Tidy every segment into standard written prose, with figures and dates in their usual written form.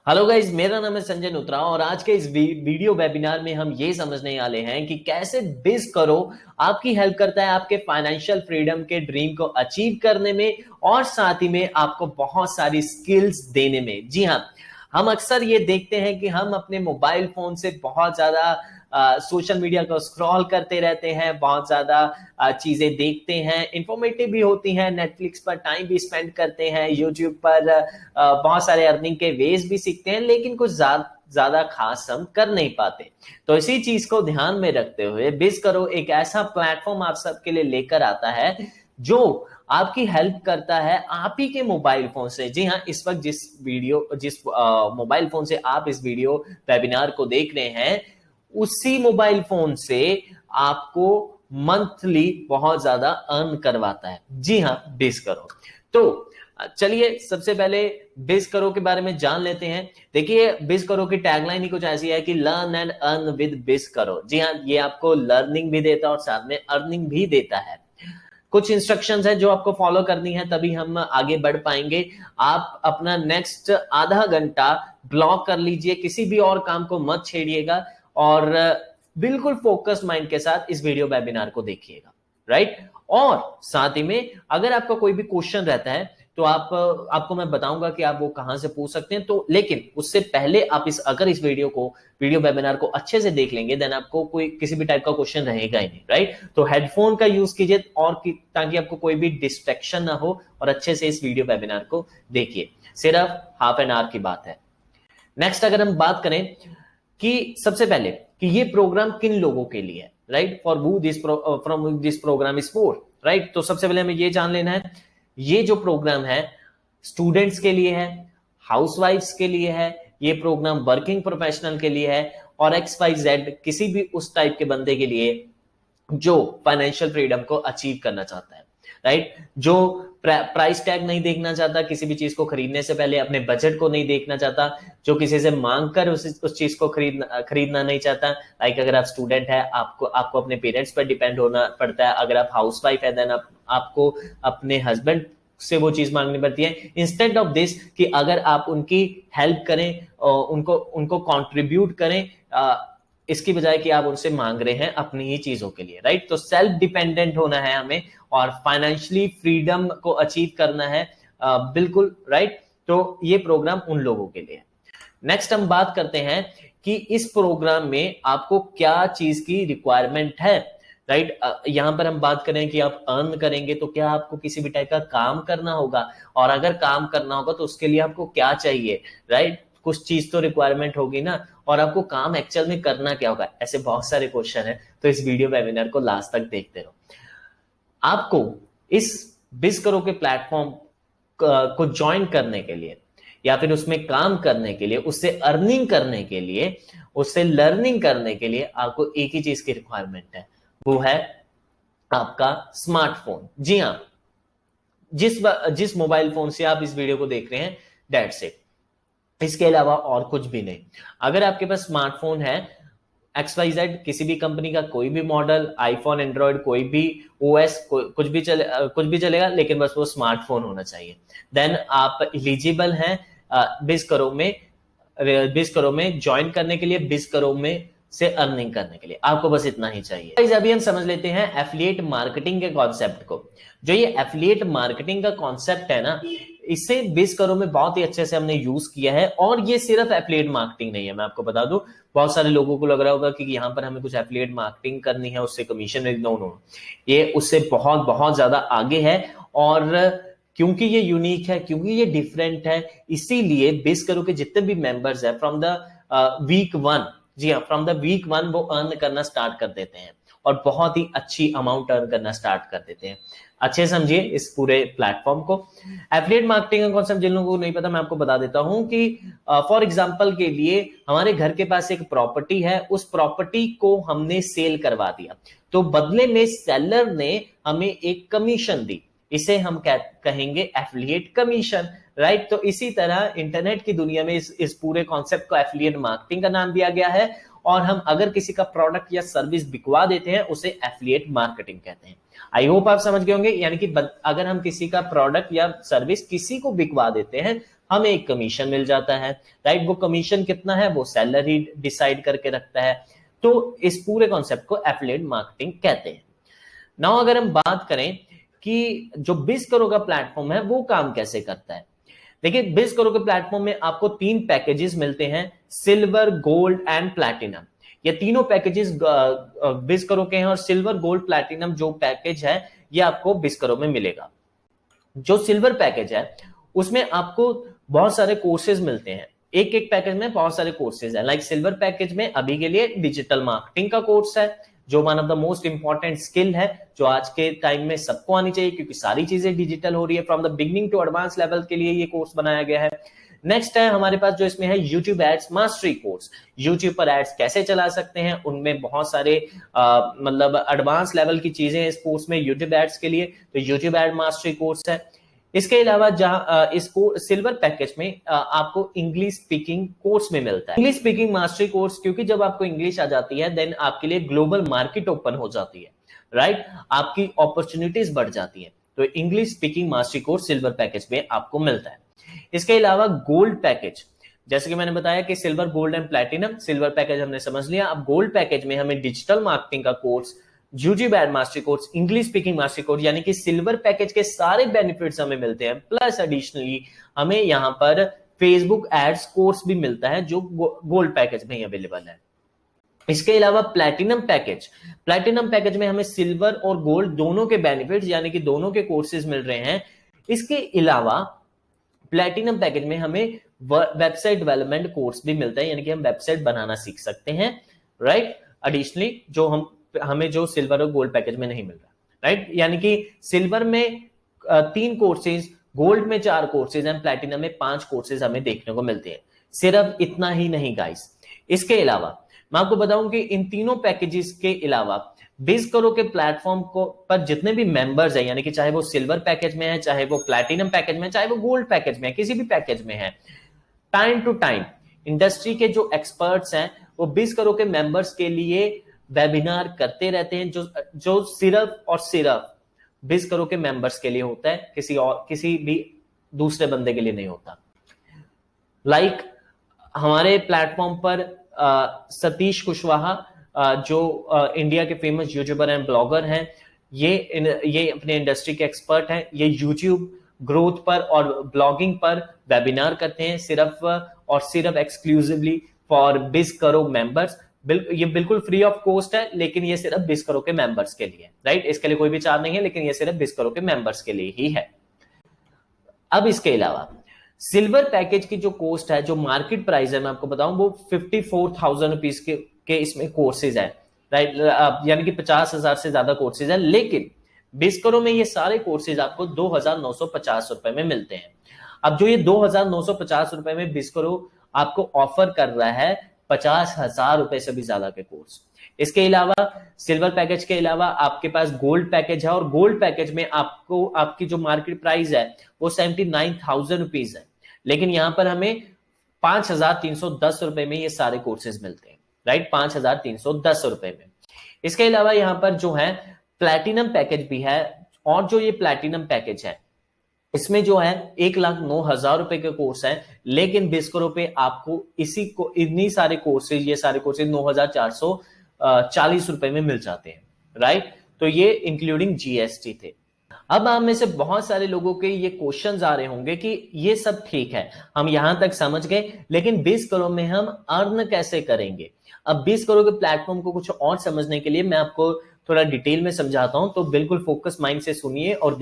Hello guys, मेरा नाम है संजय नुत्रा और आज के इस वीडियो वेबिनार में हम ये समझने वाले हैं कि कैसे बिज करो आपकी हेल्प करता है आपके फाइनेंशियल फ्रीडम के ड्रीम को अचीव करने में और साथ ही में आपको बहुत सारी स्किल्स देने में। जी हाँ, हम अक्सर ये देखते हैं कि हम अपने मोबाइल फोन से बहुत ज्यादा सोशल मीडिया को स्क्रॉल करते रहते हैं, बहुत ज्यादा चीजें देखते हैं, इंफॉर्मेटिव भी होती हैं, नेटफ्लिक्स पर टाइम भी स्पेंड करते हैं, यूट्यूब पर बहुत सारे अर्निंग के वेज भी सीखते हैं, लेकिन कुछ ज्यादा खास हम कर नहीं पाते। तो इसी चीज को ध्यान में रखते हुए बिज करो एक ऐसा प्लेटफॉर्म आप सबके लिए लेकर आता है जो आपकी हेल्प करता है आप ही के मोबाइल फोन से। जी हाँ, इस वक्त जिस मोबाइल फोन से आप इस वीडियो वेबिनार को देख रहे हैं, उसी मोबाइल फोन से आपको मंथली बहुत ज्यादा अर्न करवाता है। जी हाँ, बिज करो। तो चलिए सबसे पहले बिज करो के बारे में जान लेते हैं। देखिए, बिज करो की टैगलाइन ही कुछ ऐसी है कि लर्न एंड अर्न विद बिज करो। जी हाँ, ये आपको लर्निंग भी देता है और साथ में अर्निंग भी देता है। कुछ इंस्ट्रक्शंस है जो आपको फॉलो करनी है, तभी हम आगे बढ़ पाएंगे। आप अपना नेक्स्ट आधा घंटा ब्लॉक कर लीजिए, किसी भी और काम को मत छेड़िएगा और बिल्कुल फोकस माइंड के साथ इस वीडियो वेबिनार को देखिएगा, राइट। और साथ ही में अगर आपका कोई भी क्वेश्चन रहता है तो आपको मैं बताऊंगा कि आप वो कहां से पूछ सकते हैं। तो लेकिन उससे पहले आप अगर इस वीडियो वेबिनार को अच्छे से देख लेंगे, देन आपको कोई किसी भी टाइप का क्वेश्चन रहेगा ही नहीं, राइट। तो हेडफोन का यूज कीजिए ताकि आपको कोई भी डिस्ट्रैक्शन ना हो और अच्छे से इस वीडियो वेबिनार को देखिए। सिर्फ हाफ एन आवर की बात है। नेक्स्ट अगर हम बात करें कि सबसे पहले कि ये प्रोग्राम किन लोगों के लिए है, right, for who this program is for, right. तो सबसे पहले हमें ये जान लेना है, ये जो प्रोग्राम है स्टूडेंट्स के लिए है, हाउसवाइफ्स के लिए है, ये प्रोग्राम वर्किंग प्रोफेशनल के लिए है और XYZ किसी भी उस टाइप के बंदे के लिए जो फाइनेंशियल फ्रीडम को अचीव करना चाहता है, राइट। जो प्राइस टैग नहीं देखना चाहता, किसी भी चीज को खरीदने से पहले अपने बजट को नहीं देखना चाहता, जो किसी से मांग कर उस चीज को खरीदना नहीं चाहता। लाइक अगर आप स्टूडेंट है, आपको अपने पेरेंट्स पर डिपेंड होना पड़ता है। अगर आप हाउसवाइफ है, देन आपको अपने हस्बैंड से वो चीज मांगनी पड़ती है। इंस्टेड ऑफ दिस कि अगर आप उनकी हेल्प करें, उनको कंट्रीब्यूट करें, इसकी बजाय कि आप उनसे मांग रहे हैं अपनी ही चीजों के लिए, राइट। तो सेल्फ डिपेंडेंट होना है हमें और फाइनेंशियली फ्रीडम को अचीव करना है, बिल्कुल राइट। तो ये प्रोग्राम उन लोगों के लिए है। नेक्स्ट हम बात करते हैं कि इस प्रोग्राम में आपको क्या चीज की रिक्वायरमेंट है, राइट। यहां पर हम बात करें कि आप अर्न करेंगे तो क्या आपको किसी भी टाइप का काम करना होगा, और अगर काम करना होगा तो उसके लिए आपको क्या चाहिए, राइट। कुछ चीज तो रिक्वायरमेंट होगी ना, और आपको काम एक्चुअल में करना क्या होगा। ऐसे बहुत सारे क्वेश्चन है, तो इस वीडियो वेबिनार को लास्ट तक देखते रहो। आपको इस बिज करो के प्लेटफॉर्म को ज्वाइन करने के लिए या फिर उसमें काम करने के लिए, उससे अर्निंग करने के लिए, उससे लर्निंग करने के लिए आपको एक ही चीज की रिक्वायरमेंट है, वो है आपका स्मार्टफोन। जी हाँ, जिस मोबाइल फोन से आप इस वीडियो को देख रहे हैं, दैट्स इट। इसके अलावा और कुछ भी नहीं। अगर आपके पास स्मार्टफोन है XYZ किसी भी कंपनी का, कोई भी मॉडल, आईफोन, एंड्रॉइड, कोई भी OS, कुछ भी चलेगा, लेकिन बस वो स्मार्टफोन होना चाहिए, देन आप एलिजिबल हैं बिज करो में ज्वाइन करने के लिए, बिज करो में से अर्निंग करने के लिए। आपको बस इतना ही चाहिए। अभी हम समझ लेते हैं एफिलिएट मार्केटिंग के कॉन्सेप्ट को। जो ये एफिलिएट मार्केटिंग का कॉन्सेप्ट है ना, इसे बिज करो में बहुत ही अच्छे से हमने यूज किया है। और ये सिर्फ एफिलिएट मार्केटिंग नहीं है, मैं आपको बता दूं, बहुत सारे लोगों को लग रहा होगा कि यहाँ पर हमें कुछ एफिलिएट मार्केटिंग करनी है, उससे कमीशन। नो, ये उससे बहुत बहुत ज्यादा आगे है। और क्योंकि ये यूनिक है, क्योंकि ये डिफरेंट है, इसीलिए बिज करो के जितने भी मेंबर्स है फ्रॉम द वीक 1, जी हाँ, फ्रॉम द वीक 1 वो अर्न करना स्टार्ट कर देते हैं और बहुत ही अच्छी अमाउंट अर्न करना स्टार्ट कर देते हैं। अच्छे समझिए इस पूरे प्लेटफॉर्म को। एफिलिएट मार्केटिंग का कॉन्सेप्ट जिन लोगों को नहीं पता, मैं आपको बता देता हूं कि फॉर एग्जांपल के लिए हमारे घर के पास एक प्रॉपर्टी है, उस प्रॉपर्टी को हमने सेल करवा दिया, तो बदले में सेलर ने हमें एक कमीशन दी, इसे हम कहेंगे एफिलिएट कमीशन, राइट। तो इसी तरह इंटरनेट की दुनिया में इस पूरे कॉन्सेप्ट को एफिलिएट मार्केटिंग का नाम दिया गया है। और हम अगर किसी का प्रोडक्ट या सर्विस बिकवा देते हैं, उसे एफिलिएट मार्केटिंग कहते हैं। आई होप आप समझ गए होंगे। यानी कि अगर हम किसी का प्रोडक्ट या सर्विस किसी को बिकवा देते हैं हमें एक कमीशन मिल जाता है, राइट। वो कमीशन कितना है वो सेलर ही डिसाइड करके रखता है। तो इस पूरे कॉन्सेप्ट को एफिलिएट मार्केटिंग कहते हैं। नाउ अगर हम बात करें कि जो बिज़करो का प्लेटफॉर्म है वो काम कैसे करता है। देखिए, बिज़करो के प्लेटफॉर्म में आपको 3 पैकेजेस मिलते हैं, सिल्वर, गोल्ड एंड प्लैटिनम। ये तीनों पैकेजेस बिज़करो के हैं और सिल्वर, गोल्ड, प्लैटिनम जो पैकेज है ये आपको बिज़करो में मिलेगा। जो सिल्वर पैकेज है उसमें आपको बहुत सारे कोर्सेज मिलते हैं, एक एक पैकेज में बहुत सारे कोर्सेज हैं। लाइक सिल्वर पैकेज में अभी के लिए डिजिटल मार्केटिंग का कोर्स है, जो one of the most important skill है, जो आज के टाइम में सबको आनी चाहिए, क्योंकि सारी चीजें डिजिटल हो रही है। From the beginning to advance level के लिए ये कोर्स बनाया गया है। नेक्स्ट है हमारे पास जो इसमें है YouTube ads mastery course. YouTube पर एड्स कैसे चला सकते हैं, उनमें बहुत सारे मतलब एडवांस लेवल की चीजें हैं इस कोर्स में यूट्यूब एड्स के लिए, तो यूट्यूब एड मास्टरी कोर्स है। इसके अलावा जहां इसको सिल्वर पैकेज में आपको इंग्लिश स्पीकिंग कोर्स में मिलता है, इंग्लिश स्पीकिंग मास्टरी कोर्स, क्योंकि जब आपको इंग्लिश आ जाती है देन आपके लिए ग्लोबल मार्केट ओपन हो जाती है, राइट। आपकी अपॉर्चुनिटीज बढ़ जाती है। तो English speaking mastery course silver package में आपको मिलता है। इसके अलावा गोल्ड पैकेज, जैसे कि मैंने बताया कि silver, gold and platinum, silver package हमने समझ लिया। अब गोल्ड पैकेज में हमें डिजिटल मार्केटिंग का course, YouTube ad mastery course, English speaking mastery course, यानी कि सिल्वर पैकेज के सारे बेनिफिट्स हमें मिलते हैं। प्लस एडिशनली हमें यहां पर फेसबुक एड्स कोर्स भी मिलता है जो गोल्ड पैकेज में अवेलेबल है। इसके अलावा प्लैटिनम पैकेज, प्लैटिनम पैकेज में हमें सिल्वर और गोल्ड दोनों के बेनिफिट्स यानी कि दोनों के कोर्सेज मिल रहे हैं। इसके अलावा प्लैटिनम पैकेज में हमें वेबसाइट डेवलपमेंट कोर्स भी मिलता है, यानी कि हम वेबसाइट बनाना सीख सकते हैं, राइट। एडिशनली जो हमें जो सिल्वर और गोल्ड पैकेज में नहीं मिल रहा, राइट। यानी कि सिल्वर में 3 कोर्सेज, गोल्ड में 4 कोर्सेज एंड प्लैटिनम में 5 कोर्सेज हमें देखने को मिलते हैं। सिर्फ इतना ही नहीं गाइस, इसके अलावा मैं आपको बताऊं कि इन तीनों पैकेजेस के अलावा बिज़करो के प्लेटफॉर्म को पर जितने भी मेंबर्स हैं, यानी कि चाहे वो सिल्वर पैकेज में है, चाहे वो प्लैटिनम पैकेज में है, चाहे वो गोल्ड पैकेज में है, किसी भी पैकेज में है, टाइम टू टाइम इंडस्ट्री के जो एक्सपर्ट्स हैं वो बिज़करो के मेंबर्स के लिए वेबिनार करते रहते हैं, जो सिर्फ और सिर्फ बिज़करो के मेंबर्स के लिए होता है, किसी भी दूसरे बंदे के लिए नहीं होता। लाइक हमारे प्लेटफॉर्म पर सतीश कुशवाहा, जो इंडिया के फेमस यूट्यूबर एंड ब्लॉगर हैं, ये अपने इंडस्ट्री के एक्सपर्ट हैं। ये यूट्यूब ग्रोथ पर और ब्लॉगिंग पर वेबिनार करते हैं, सिर्फ और सिर्फ एक्सक्लूसिवली फॉर बिज़करो मेंबर्स। ये बिल्कुल फ्री ऑफ कॉस्ट है, लेकिन ये सिर्फ बिज़करो के मेंबर्स के लिए, राइट। इसके लिए कोई भी चार्ज नहीं है, लेकिन ये सिर्फ बिज़करो के मेंबर्स के लिए ही है। अब इसके अलावा सिल्वर पैकेज की जो कॉस्ट है, जो मार्केट प्राइस है, मैं आपको बताऊं वो 54,000 रुपीज के इसमें कोर्सेज है, राइट। यानी कि 50,000 से ज्यादा कोर्सेज है, लेकिन बिज़करो में ये सारे कोर्सेज आपको 2,950 रुपए में मिलते हैं। अब जो ये 2,950 रुपए में बिज़करो आपको ऑफर कर रहा है 50,000 रुपए से भी ज्यादा के कोर्स। इसके अलावा सिल्वर पैकेज के अलावा आपके पास गोल्ड पैकेज है, और गोल्ड पैकेज में आपको आपकी जो मार्केट प्राइस है वो 79,000 रुपीज है, लेकिन यहां पर हमें 5,310 रुपए में ये सारे कोर्सेज मिलते हैं, राइट। 5,310 रुपए में। इसके अलावा यहां पर जो है प्लैटिनम पैकेज भी है, और जो ये प्लैटिनम पैकेज है इसमें जो है 1,09,000 रुपए के कोर्स है, लेकिन बिज़करो पे आपको इतनी सारे कोर्सेज, ये सारे कोर्सेज 9,440 रुपए में मिल जाते हैं, राइट। तो ये इंक्लूडिंग जीएसटी थे। अब हम में से बहुत सारे लोगों के ये क्वेश्चंस आ रहे होंगे कि ये सब ठीक है, हम यहां तक समझ गए, लेकिन बिज़करो में हम अर्न कैसे करेंगे। अब बिज़करो के प्लेटफॉर्म को कुछ और समझने के लिए मैं आपको थोड़ा डिटेल में समझाता हूं, तो बिल्कुल फोकस माइंड से सुनिए और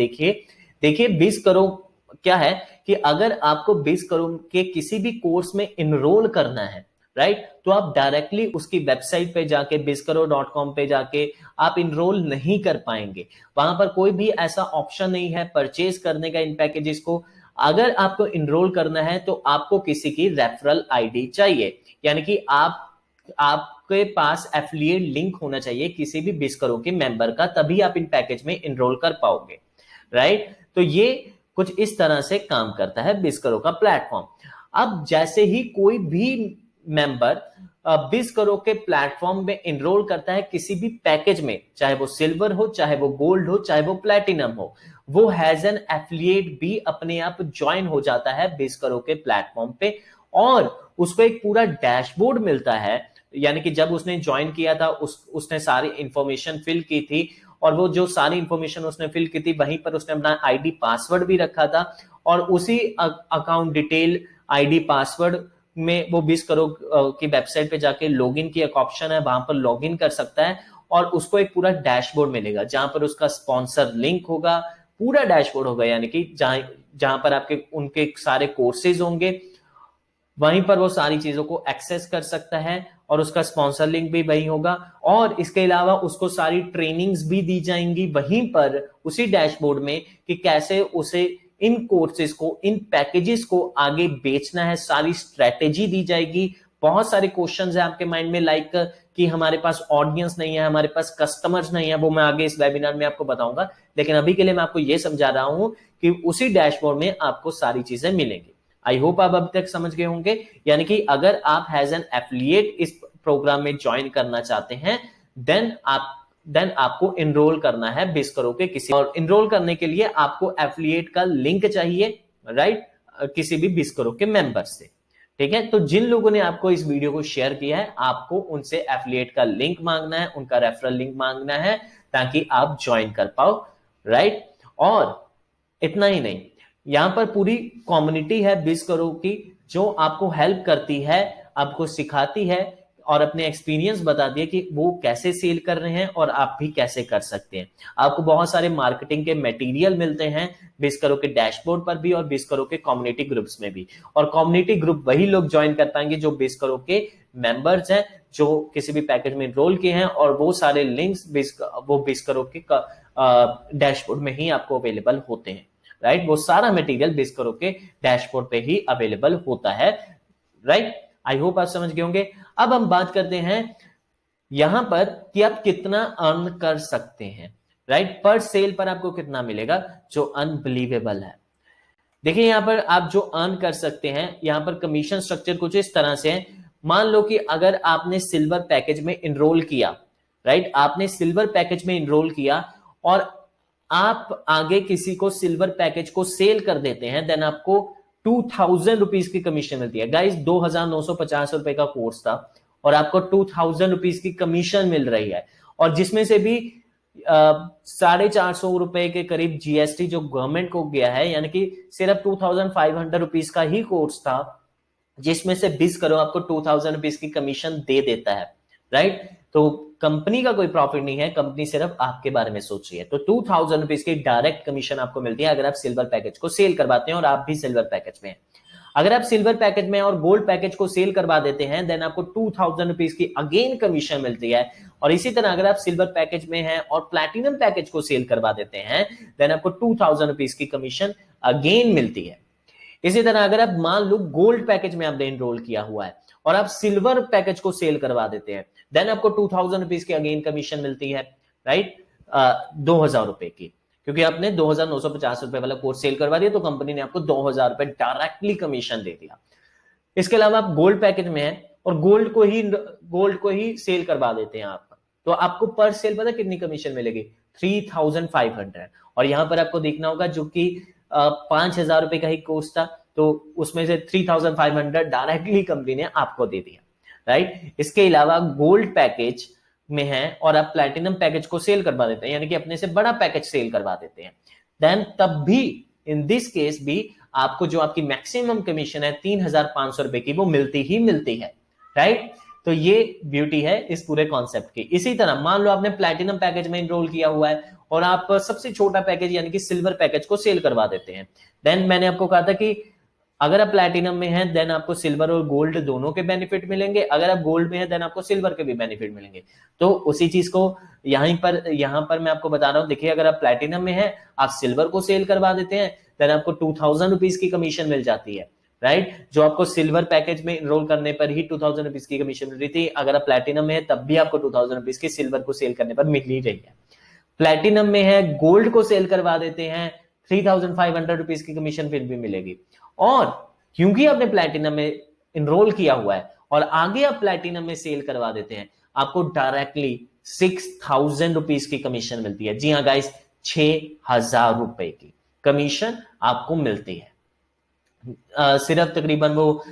देखिए बिज़करो क्या है कि अगर आपको बिज़करो के किसी भी कोर्स में इनरोल करना है, राइट, तो आप डायरेक्टली उसकी वेबसाइट पे जाके bizkaro.com पे जाके आप इनरोल नहीं कर पाएंगे। वहां पर कोई भी ऐसा ऑप्शन नहीं है परचेज करने का इन पैकेजेस को। अगर आपको इनरोल करना है तो आपको किसी की रेफरल आईडी चाहिए, यानी कि आपके पास एफिलिएट लिंक होना चाहिए किसी भी बिज़करो के मेंबर का, तभी आप इन पैकेज में इनरोल कर पाओगे, राइट। तो ये कुछ इस तरह से काम करता है बिज़करो का प्लेटफॉर्म। अब जैसे ही कोई भी मेंबर 20 करोड़ के प्लेटफॉर्म में इनरोल करता है किसी भी पैकेज में, चाहे वो सिल्वर हो, चाहे वो गोल्ड हो, चाहे वो प्लैटिनम हो, वो हैज एन एफिलिएट भी अपने आप ज्वाइन हो जाता है 20 करोड़ के प्लेटफॉर्म पे, और उसको एक पूरा डैशबोर्ड मिलता है। यानी कि जब उसने ज्वाइन किया था उसने सारी इंफॉर्मेशन फिल की थी, और वो जो सारी इंफॉर्मेशन उसने फिल की थी वहीं पर उसने अपना आईडी पासवर्ड भी रखा था, और उसी अकाउंट डिटेल आईडी पासवर्ड में वो 20 करोड़ की वेबसाइट पे जाके लॉगिन की एक ऑप्शन है, वहां पर लॉगिन कर सकता है, और उसको एक पूरा डैशबोर्ड मिलेगा जहां पर उसका स्पॉन्सर लिंक होगा, पूरा डैशबोर्ड होगा, यानी कि जहां पर आपके उनके सारे कोर्सेज होंगे, वहीं पर वो सारी चीजों को एक्सेस कर सकता है, और उसका स्पॉन्सर लिंक भी वही होगा, और इसके अलावा उसको सारी ट्रेनिंग्स भी दी जाएंगी वहीं पर उसी डैशबोर्ड में, कि कैसे उसे इन कोर्सेज को, इन पैकेजेस को आगे बेचना है, सारी स्ट्रेटेजी दी जाएगी। बहुत सारे क्वेश्चंस है आपके माइंड में, लाइक कि हमारे पास ऑडियंस नहीं है, हमारे पास कस्टमर्स नहीं है, वो मैं आगे इस वेबिनार में आपको बताऊंगा, लेकिन अभी के लिए मैं आपको ये समझा रहा हूं कि उसी डैशबोर्ड में आपको सारी चीजें मिलेंगी। आई होप आप अभी तक समझ गए होंगे। यानी कि अगर आप हैज एन एफिलिएट इस प्रोग्राम में ज्वाइन करना चाहते हैं, देन आपको इनरोल करना है 20 करोड़ के किसी, और इनरोल करने के लिए आपको एफिलिएट का लिंक चाहिए, राइट, किसी भी 20 करोड़ के मेंबर से। ठीक है, तो जिन लोगों ने आपको इस वीडियो को शेयर किया है, आपको उनसे एफिलिएट का लिंक मांगना है, उनका रेफरल लिंक मांगना है, ताकि आप ज्वाइन कर पाओ, राइट। और इतना ही नहीं, यहां पर पूरी कम्युनिटी है 20 करोड़ की, जो आपको हेल्प करती है, आपको सिखाती है, और अपने एक्सपीरियंस बताती है कि वो कैसे सेल कर रहे हैं और आप भी कैसे कर सकते हैं। आपको बहुत सारे मार्केटिंग के मटेरियल मिलते हैं 20 करोड़ के डैशबोर्ड पर भी, और 20 करोड़ के कम्युनिटी ग्रुप्स में भी। और कम्युनिटी ग्रुप वही लोग ज्वाइन कर पाएंगे जो 20 करोड़ के मेंबर्स हैं, जो किसी भी पैकेज में एनरोल किए हैं, और वो सारे लिंक्स 20 करोड़ के डैशबोर्ड में ही आपको अवेलेबल होते हैं, राइट। वो सारा मटेरियल 20 करोड़ के डैशबोर्ड पे ही अवेलेबल होता है, राइट। आई होप आप समझ गए होंगे। अब हम बात करते हैं यहां पर कि आप कितना अर्न कर सकते हैं, राइट। पर सेल पर आपको कितना मिलेगा, जो अनबिलीवेबल है। देखिए यहां पर आप जो अर्न कर सकते हैं, यहां पर कमीशन स्ट्रक्चर कुछ इस तरह से है। मान लो कि अगर आपने सिल्वर पैकेज में इनरोल किया, राइट, आपने सिल्वर पैकेज में इनरोल किया, और आप आगे किसी को सिल्वर पैकेज को सेल कर देते हैं, देन आपको 2000 रुपीज की कमीशन मिलती है। गाइस 2950 रुपए का कोर्स था, और आपको 2000 रुपीज की कमीशन मिल रही है, और जिसमें से भी 450 रुपए के करीब जीएसटी जो गवर्नमेंट को गया है, यानी कि सिर्फ 2500 रुपीज का ही कोर्स था, जिसमें से 20 करोड़ आपको 2000 रुपीज की कमीशन दे देता है, राइट। तो कंपनी का कोई प्रॉफिट नहीं है, कंपनी सिर्फ आपके बारे में सोच रही है। तो 2000 रुपीज की डायरेक्ट कमीशन आपको मिलती है अगर आप सिल्वर पैकेज को सेल करवाते हैं, और आप भी सिल्वर पैकेज में हैं। अगर आप सिल्वर पैकेज में और गोल्ड पैकेज को सेल करवा देते हैं, देन आपको 2000 रुपीज की अगेन कमीशन मिलती है। और इसी तरह अगर आप सिल्वर पैकेज में हैं और प्लैटिनम पैकेज को सेल करवा देते हैं, देन आपको 2000 रुपीज की कमीशन अगेन मिलती है। इसी तरह अगर आप मान लो गोल्ड पैकेज में आपने एनरोल किया हुआ है और आप सिल्वर पैकेज को सेल करवा देते हैं, देन आपको 2000 रुपीज की अगेन कमीशन मिलती है, राइट, 2000 रुपए की, क्योंकि आपने 2950 रुपए वाला कोर्स सेल करवा दिया, तो कंपनी ने आपको 2000 रुपए डायरेक्टली कमीशन दे दिया। इसके अलावा आप गोल्ड पैकेज में हैं और गोल्ड को ही सेल करवा देते हैं आप, तो आपको पर सेल पता कितनी कमीशन मिलेगी, 3500। और यहां पर आपको देखना होगा जो कि 5000 रुपए का ही कोर्स था, तो उसमें से 3500 डायरेक्टली कंपनी ने आपको दे दिया, राइट। इसके अलावा गोल्ड पैकेज में है और आप प्लैटिनम पैकेज को सेल करवा देते हैं, यानी कि अपने से बड़ा पैकेज सेल करवा देते हैं, देन तब भी इन दिस केस भी आपको जो आपकी मैक्सिमम कमीशन है 3500 रुपए की, वो मिलती ही मिलती है, राइट। तो ये ब्यूटी है इस पूरे कॉन्सेप्ट की। इसी तरह मान लो आपने प्लैटिनम पैकेज में एनरोल किया हुआ है और आप सबसे छोटा पैकेज यानी कि सिल्वर पैकेज को सेल करवा देते हैं, देन मैंने आपको कहा था कि अगर आप प्लैटिनम में हैं देन आपको सिल्वर और गोल्ड दोनों के बेनिफिट मिलेंगे, अगर आप गोल्ड में हैं देन आपको सिल्वर के भी बेनिफिट मिलेंगे। तो उसी चीज को यहां पर मैं आपको बता रहा हूं। देखिए अगर आप प्लैटिनम में हैं, आप सिल्वर को सेल करवा देते हैं, देन आपको 2000 रुपीज की कमीशन मिल जाती है, राइट, जो आपको सिल्वर पैकेज में एनरोल करने पर ही 2000 रुपीज की कमीशन मिल रही थी। अगर आप प्लैटिनम में है तब भी आपको 2000 रुपीज की सिल्वर को सेल करने पर मिल ही रही है। प्लैटिनम में है, गोल्ड को सेल करवा देते हैं, 3500 रुपीज की कमीशन फिर भी मिलेगी। और क्योंकि आपने प्लैटिनम में इनरोल किया हुआ है और आगे आप प्लैटिनम में सेल करवा देते हैं, आपको डायरेक्टली 6,000 रुपीज की कमीशन मिलती है। जी हाँ गाइस, 6,000 रुपए की कमीशन आपको मिलती है। सिर्फ तकरीबन वो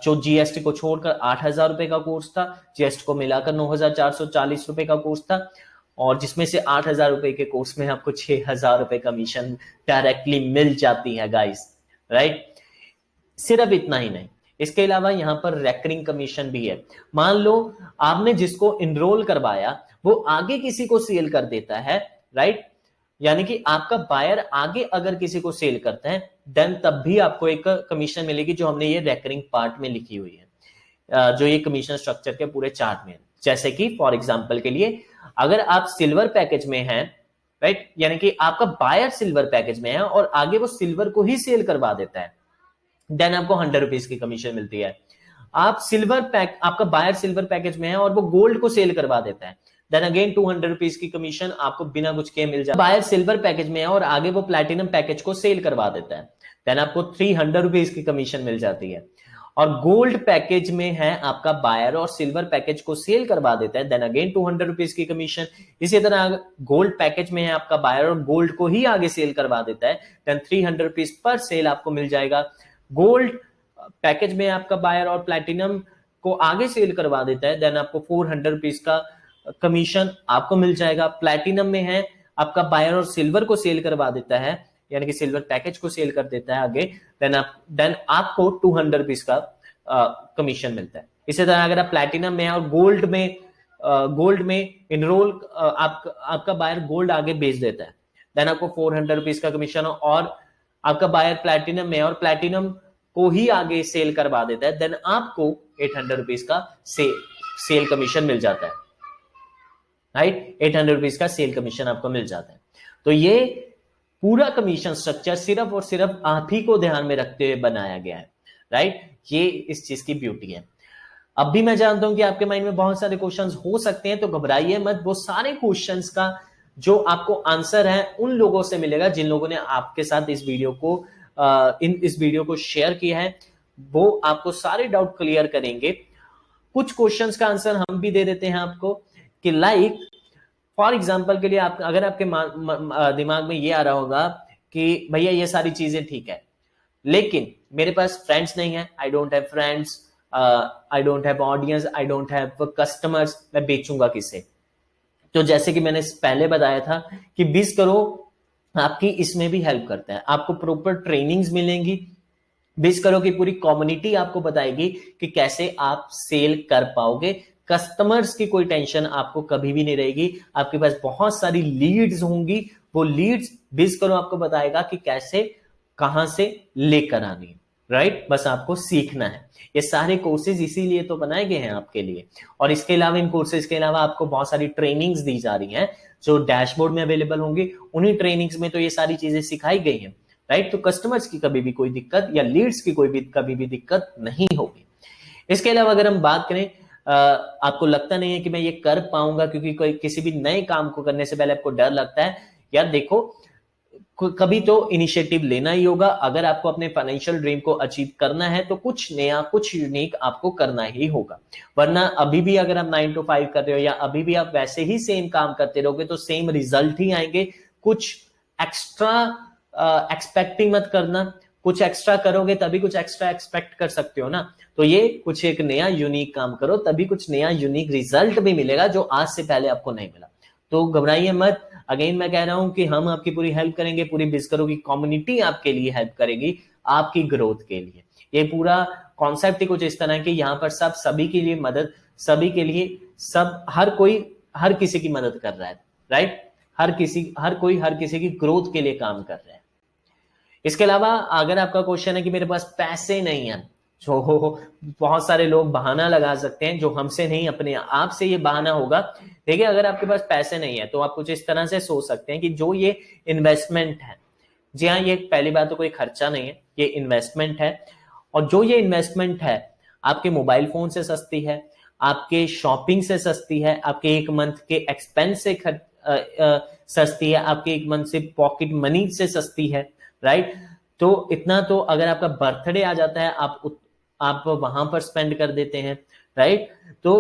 जो जीएसटी को छोड़कर 8,000 रुपए का कोर्स था, जीएसटी को मिलाकर 9,440 रुपए का कोर्स था, और जिसमें से 8,000 रुपए के कोर्स में आपको 6,000 रुपए कमीशन डायरेक्टली मिल जाती है गाइस, राइट। सिर्फ इतना ही नहीं, इसके अलावा यहां पर रेकरिंग कमीशन भी है। मान लो आपने जिसको इनरोल करवाया वो आगे किसी को सेल कर देता है, राइट, यानी कि आपका बायर आगे अगर किसी को सेल करता है देन तब भी आपको एक कमीशन मिलेगी, जो हमने ये रेकरिंग पार्ट में लिखी हुई है, जो ये कमीशन स्ट्रक्चर के पूरे चार्ट में है। जैसे कि फॉर एग्जांपल के लिए अगर आप सिल्वर पैकेज में हैं, राइट, यानी कि आपका बायर सिल्वर पैकेज में है और आगे वो सिल्वर को ही सेल करवा देता है, देन आपको 100 रुपीज की कमीशन मिलती है। आप आपका बायर सिल्वर पैकेज में है और वो गोल्ड को सेल करवा देता है, देन अगेन 200 रुपीज की कमीशन आपको बिना कुछ किए मिल जाए। बायर सिल्वर पैकेज में है और आगे वो प्लैटिनम पैकेज को सेल करवा देता है, देन आपको 300 रुपीज की कमीशन मिल जाती है। और गोल्ड पैकेज में है आपका बायर और सिल्वर पैकेज को सेल करवा देता है, देन अगेन 200 रुपीज की कमीशन। इसी तरह गोल्ड पैकेज में है आपका बायर और गोल्ड को ही आगे सेल करवा देता है, देन 300 रुपीज पर सेल आपको मिल जाएगा। गोल्ड पैकेज में आपका बायर और प्लैटिनम को आगे सेल करवा देता है, देन आपको 400 रुपीज का कमीशन आपको मिल जाएगा। प्लैटिनम में है आपका बायर और सिल्वर को सेल करवा देता है, यानी कि सिल्वर पैकेज को सेल कर देता है आगे, देन आपको 200 रुपीज का कमीशन मिलता है। इसी तरह अगर आप प्लैटिनम में है और गोल्ड में इनरोल आपका बायर गोल्ड आगे बेच देता है, देन आपको 400 रुपीज का कमीशन, और आपका बायर प्लैटिनम में और प्लैटिनम को ही आगे सेल करवा देता है, देन आपको 800 रुपीज का सेल कमीशन मिल जाता है, राइट। 800 रुपीज का सेल कमीशन आपको मिल जाता है। तो ये पूरा कमीशन स्ट्रक्चर सिर्फ और सिर्फ आप ही को ध्यान में रखते हुए बनाया गया है, राइट। ये इस चीज की ब्यूटी है। अब भी मैं जानता हूं कि आपके माइंड में बहुत सारे क्वेश्चंस हो सकते हैं, तो घबराइए मत। वो सारे क्वेश्चंस का जो आपको आंसर है उन लोगों से मिलेगा जिन लोगों ने आपके साथ इस वीडियो को शेयर किया है, वो आपको सारे डाउट क्लियर करेंगे। कुछ क्वेश्चंस का आंसर हम भी दे देते हैं आपको, कि लाइक फॉर एग्जांपल के लिए अगर आपके दिमाग में ये आ रहा होगा कि भैया ये सारी चीजें ठीक है, लेकिन मेरे पास फ्रेंड्स नहीं है, I don't have friends, I don't have audience, I don't have customers, मैं बेचूंगा किसे। तो जैसे कि मैंने पहले बताया था कि 20 करोड़ आपकी इसमें भी हेल्प करता है, आपको प्रॉपर ट्रेनिंग्स मिलेंगी, 20 करोड़ की पूरी कम्युनिटी आपको बताएगी कि कैसे आप सेल कर पाओगे। कस्टमर्स की कोई टेंशन आपको कभी भी नहीं रहेगी, आपके पास बहुत सारी लीड्स होंगी, वो लीड्स 20 करोड़ आपको बताएगा कि कैसे कहां से लेकर आनी है, राइट। बस आपको सीखना है। ये सारे कोर्सेज इसीलिए तो बनाए गए हैं आपके लिए। और इसके अलावा इन कोर्सेज के अलावा आपको बहुत सारी ट्रेनिंग्स दी जा रही हैं जो डैशबोर्ड में अवेलेबल होंगी। उन्हीं ट्रेनिंग्स में तो ये सारी चीजें सिखाई गई हैं, राइट। तो कस्टमर्स की कभी भी कोई दिक्कत या लीड्स की कभी भी दिक्कत नहीं होगी। इसके अलावा अगर हम बात करें, आपको लगता नहीं है कि मैं ये कर पाऊंगा क्योंकि कोई किसी भी नए काम को करने से पहले आपको डर लगता है, यार देखो कभी तो इनिशिएटिव लेना ही होगा। अगर आपको अपने फाइनेंशियल ड्रीम को अचीव करना है तो कुछ नया, कुछ यूनिक आपको करना ही होगा, वरना अभी भी अगर आप 9 to 5 कर रहे हो या अभी भी आप वैसे ही सेम काम करते रहोगे तो सेम रिजल्ट ही आएंगे। कुछ एक्स्ट्रा एक्सपेक्टिंग मत करना, कुछ एक्स्ट्रा करोगे तभी कुछ एक्स्ट्रा एक्सपेक्ट कर सकते हो ना। तो ये कुछ एक नया यूनिक काम करो, तभी कुछ नया यूनिक रिजल्ट भी मिलेगा जो आज से पहले आपको नहीं मिला। तो घबराइए मत। अगेन मैं कह रहा हूं कि हम आपकी पूरी हेल्प करेंगे, पूरी 20 करोड़ की कम्युनिटी आपके लिए हेल्प करेगी आपकी ग्रोथ के लिए। ये पूरा कॉन्सेप्ट ही कुछ इस तरह कि यहाँ पर सब सभी के लिए मदद, सभी के लिए सब, हर कोई हर किसी की मदद कर रहा है, राइट। हर कोई हर किसी की ग्रोथ के लिए काम कर रहा है। इसके अलावा अगर आपका क्वेश्चन है कि मेरे पास पैसे नहीं है, जो बहुत सारे लोग बहाना लगा सकते हैं, जो हमसे नहीं अपने आप से ये बहाना होगा। देखिए अगर आपके पास पैसे नहीं है तो आप कुछ इस तरह से सोच सकते हैं कि जो ये इन्वेस्टमेंट है, जी हाँ, ये पहली बात तो कोई खर्चा नहीं है, ये इन्वेस्टमेंट है। और जो ये इन्वेस्टमेंट है आपके मोबाइल फोन से सस्ती है, आपके शॉपिंग से सस्ती है, आपके एक मंथ के एक्सपेंस से सस्ती है, आपके एक मंथ से पॉकेट मनी से सस्ती है, राइट। तो इतना तो अगर आपका बर्थडे आ जाता है आप आप वहां पर स्पेंड कर देते हैं, राइट। तो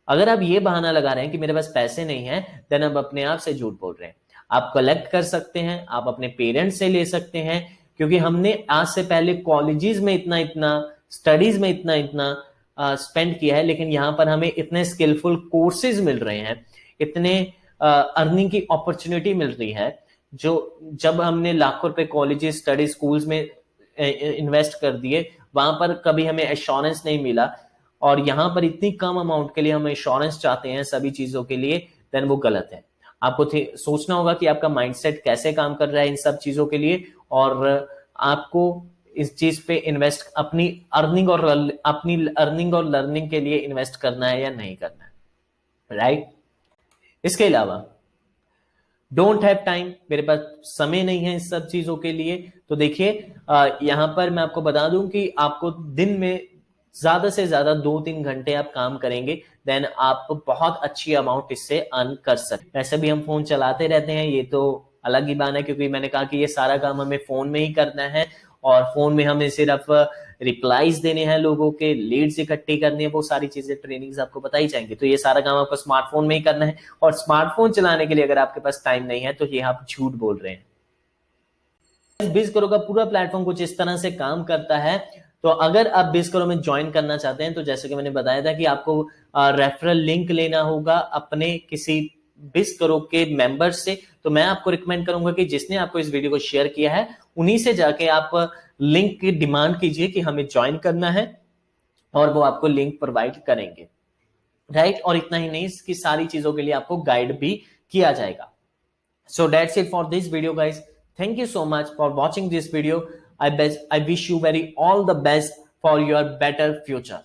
अगर आप ये बहाना लगा रहे हैं कि मेरे पास पैसे नहीं है, देन आप अपने आप से झूठ बोल रहे हैं। आप कलेक्ट कर सकते हैं, आप अपने पेरेंट्स से ले सकते हैं, क्योंकि हमने आज से पहले कॉलेजेस में इतना इतना, स्टडीज में इतना इतना स्पेंड किया है, लेकिन यहाँ पर हमें इतने स्किलफुल कोर्सेज मिल रहे हैं, इतने अर्निंग की अपॉर्चुनिटी मिल रही है, जो जब हमने लाखों रुपए कॉलेजेस, स्टडी, स्कूल्स में इन्वेस्ट कर दिए, वहां पर कभी हमें एश्योरेंस नहीं मिला, और यहां पर इतनी कम अमाउंट के लिए हम एश्योरेंस चाहते हैं सभी चीजों के लिए, देन वो गलत है। आपको सोचना होगा कि आपका माइंडसेट कैसे काम कर रहा है इन सब चीजों के लिए, और आपको इस चीज पे इन्वेस्ट अपनी अर्निंग और लर्निंग के लिए इन्वेस्ट करना है या नहीं करना है, राइट। इसके अलावा डोंट हैव टाइम, मेरे पास समय नहीं है इस सब चीजों के लिए। तो देखिए यहां पर मैं आपको बता दूं कि आपको दिन में ज्यादा से ज्यादा 2-3 घंटे आप काम करेंगे, देन आप बहुत अच्छी अमाउंट इससे अर्न कर सकते। वैसे भी हम फोन चलाते रहते हैं, ये तो अलग ही बात है, क्योंकि मैंने कहा कि ये सारा काम हमें फोन में ही करना है, और फोन में हमें सिर्फ रिप्लाईज देने हैं, लोगों के लीड्स इकट्ठी करनी है, वो सारी चीजें ट्रेनिंग्स आपको बताई जाएंगी। तो ये सारा काम आपको स्मार्टफोन में ही करना है, और स्मार्टफोन चलाने के लिए अगर आपके पास टाइम नहीं है तो ये आप झूठ बोल रहे हैं। बिज़ करो का पूरा प्लेटफॉर्म कुछ इस तरह से काम करता है। तो अगर आप बिज़ करो में ज्वाइन करना चाहते हैं, तो जैसे कि मैंने बताया था कि आपको रेफरल लिंक लेना होगा अपने किसी बिज़ करो के मेंबर से। तो मैं आपको रिकमेंड करूंगा कि जिसने आपको इस वीडियो को शेयर किया है, उन्हीं से जाके आप लिंक की डिमांड कीजिए कि हमें ज्वाइन करना है, और वो आपको लिंक प्रोवाइड करेंगे, राइट। और इतना ही नहीं, इसकी सारी चीजों के लिए आपको गाइड भी किया जाएगा। So that's it for this video, guys. Thank you so much for watching this video. I wish you all the best for your better future.